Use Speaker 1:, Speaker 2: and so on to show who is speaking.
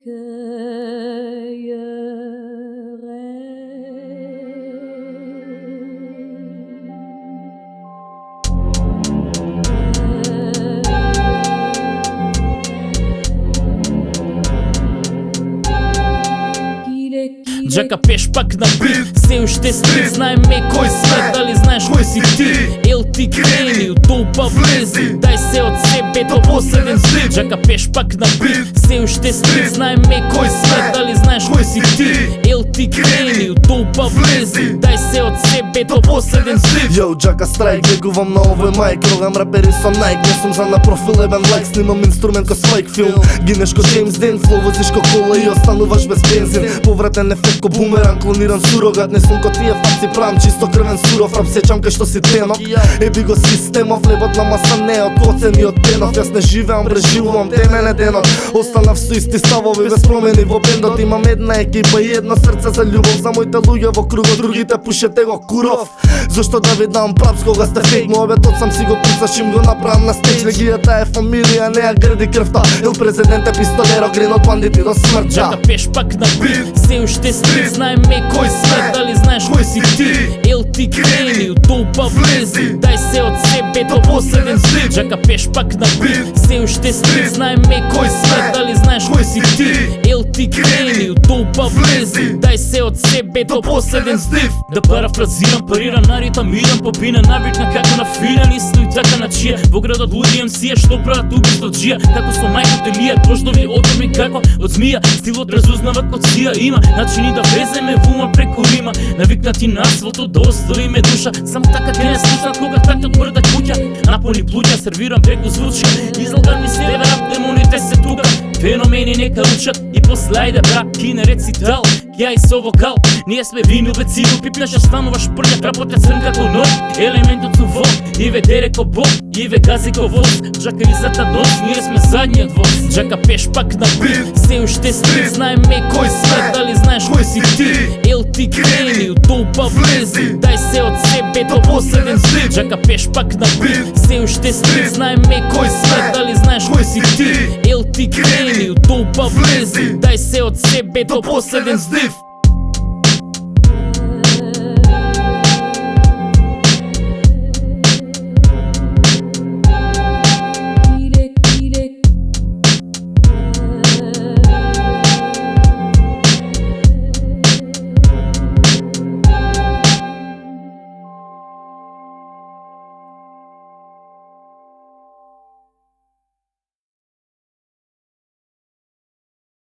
Speaker 1: Джака пеш пак на бит, все още стрит, знаем кой сме, дали знаеш кой си ти? Ел ти крени, от толпа влези, дай се от себе до последен злит. Джака пеш пак на бит, все още стрит, знаем кой сме, дали знаеш кой си ти? Ел ти крени, от толпа влези, дай се от себе до последен злит.
Speaker 2: Йоу, Джака страйк, бегувам на овој майк, рогам рапери со Nike, не сум за на профил ебен лайк, снимам инструмент ко свайк филм. Гинеш ко Джеймс Ден, флоу возиш ко кола и остануваш без бензин. Повратен ефект ко бумеранг, клониран сурогат, не сум ко тие факци, правам чисто крвен суров рап, сечам кај што си тенок. Еби го системов, лебот на маса не од коцен и од пенов. Јас не живеам, преживувам темене денот. Останав со исти ставови без промени во бендот. Имам една екипа и едно срце за љубов, за моите луѓе во кругот, другите пушете го куров. Зошто да ви дам прапс кога сте фейк, мојот сам си го писаш, им го направам на стеч. Легијата е фамилија, не ја грди крвта. Ел президент е пистолеро, грин од бандити до смрт.
Speaker 1: Джака пеш пак на бит, все още стрит, знаем кой сме, дали знаеш кой си ти? Ел ти крени, от толпа влези, дай се от себе до последен злит. Джака пеш пак на бит, все още стрит, знаем кой сме, дали знаеш кой си ти? Ел ти крени, от толпа влези, дай се от себе до последен злит. Да парафразирам, парирам на ритам, идам по бина, навикна како на финан, исто и така на чија. Во градот луди МС-е, што прават убиство джија, како со мајките лија, дождови одоми како од змија. Стилот разузнават од сија, има начини да влеземе в ума преку рима. Навикнати на асфалтот да оставиме душа, само така те не слушнат кога тактот мрда куќа. Напони плуќа, сервирам преку звучка, излагани се рап, демоните се тука. Феномени нека учат и после ајде бра, кине рецитал, ја и со вокал. Ние сме винил бе цигл, пипнеш ја стануваш прљак, работят црн како ног. Елементот су вод, и ве дере ко бог, и ве гази ко воз. Джака и за тадос, ние сме задниот воз. Джака пеш пак на бит, се уште стрит, знаем кой сме, дали знаеш кой си ти? Ел ти крени, од толпа влези, дай се од себе до последен злит. Джака пеш пак на бит, се уште стрит, знаем кой сме, дали знаеш кой си ти? Ел ти крени, од толпа влези, дай се од себе до последен злит.